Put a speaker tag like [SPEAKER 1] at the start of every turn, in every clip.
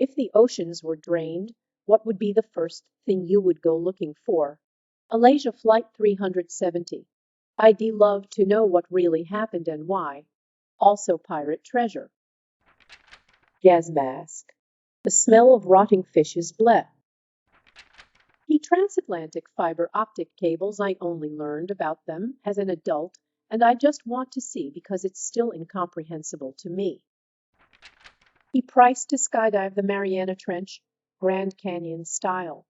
[SPEAKER 1] If the oceans were drained, what would be the first thing you would go looking for? Malaysia Flight 370. I'd love to know what really happened and why. Also pirate treasure. Gas mask. The smell of rotting fish is bleh. The transatlantic fiber optic cables, I only learned about them as an adult, and I just want to see because it's still incomprehensible to me. The price to skydive the Mariana Trench, Grand Canyon style.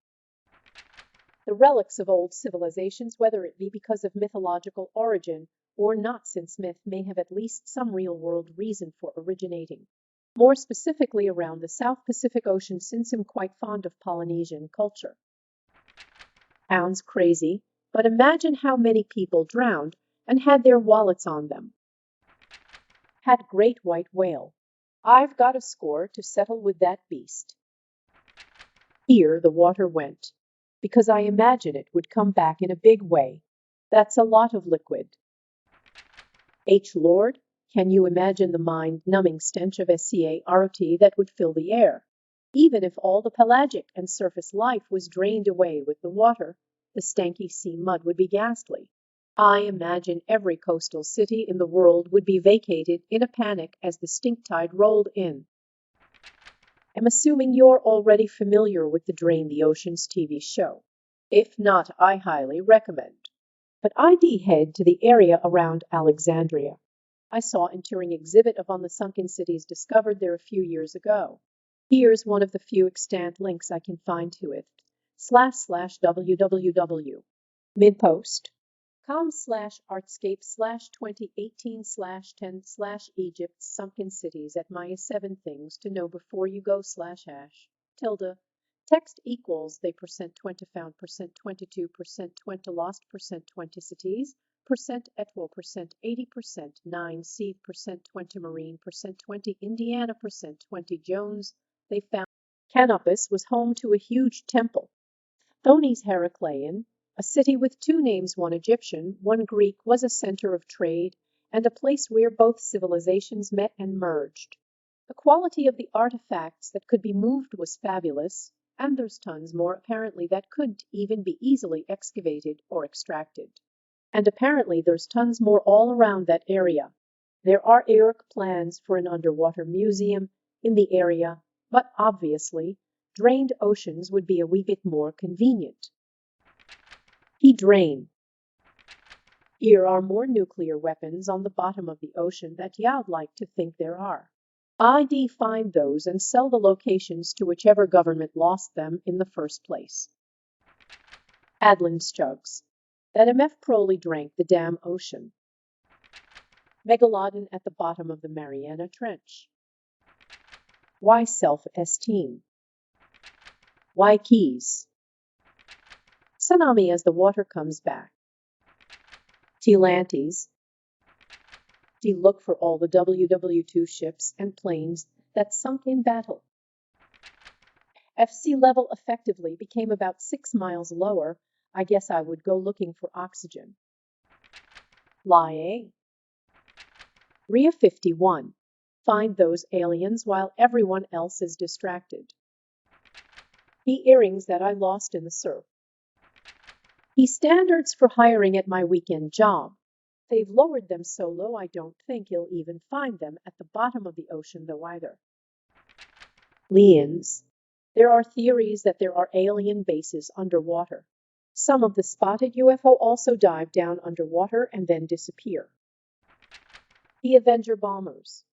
[SPEAKER 1] The relics of old civilizations, whether it be because of mythological origin or not, since myth may have at least some real-world reason for originating. More specifically around the South Pacific Ocean, since I'm quite fond of Polynesian culture. Sounds crazy, but imagine how many people drowned and had their wallets on them. Had great white whale. I've got a score to settle with that beast. Here the water went, because I imagine it would come back in a big way. That's a lot of liquid. H. Lord, can you imagine the mind-numbing stench of SCAROT that would fill the air? Even if all the pelagic and surface life was drained away with the water, the stanky sea mud would be ghastly. I imagine every coastal city in the world would be vacated in a panic as the stink tide rolled in. I'm assuming you're already familiar with the Drain the Oceans TV show. If not, I highly recommend. But I'd head to the area around Alexandria. I saw an touring exhibit of on the sunken cities discovered there a few years ago. Here's one of the few extant links I can find to it. //www. midpost.com/artscape/2018/10/Egypt sunken cities at Maya 7 things to know before you go /#. Text equals they %20 found %22 %20 lost %20 cities %etwal %80 9 seed %20 marine %20 Indiana %20 Jones. They found Canopus was home to a huge temple. Thonis Heracleion, a city with two names, one Egyptian, one Greek, was a center of trade and a place where both civilizations met and merged. The quality of the artifacts that could be moved was fabulous, and there's tons more apparently that couldn't even be easily excavated or extracted. And apparently there's tons more all around that area. There are plans for an underwater museum in the area, but obviously, drained oceans would be a wee bit more convenient. Drain. Here are more nuclear weapons on the bottom of the ocean that y'all like to think there are. I'd find those and sell the locations to whichever government lost them in the first place. Adland's chugs. That MF Proley drank the damn ocean. Megalodon at the bottom of the Mariana Trench. Why self-esteem? Why keys? Tsunami as the water comes back. Atlantis. Look for all the WW2 ships and planes that sunk in battle. Sea level effectively became about 6 miles lower. I guess I would go looking for oxygen. Lie. Ria 51. Find those aliens while everyone else is distracted. The earrings that I lost in the surf. The standards for hiring at my weekend job. They've lowered them so low I don't think you'll even find them at the bottom of the ocean though either. Lians. There are theories that there are alien bases underwater. Some of the spotted UFO also dive down underwater and then disappear. The Avenger bombers.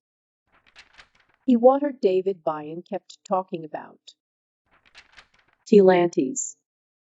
[SPEAKER 1] The water David Byan kept talking about. Atlantis.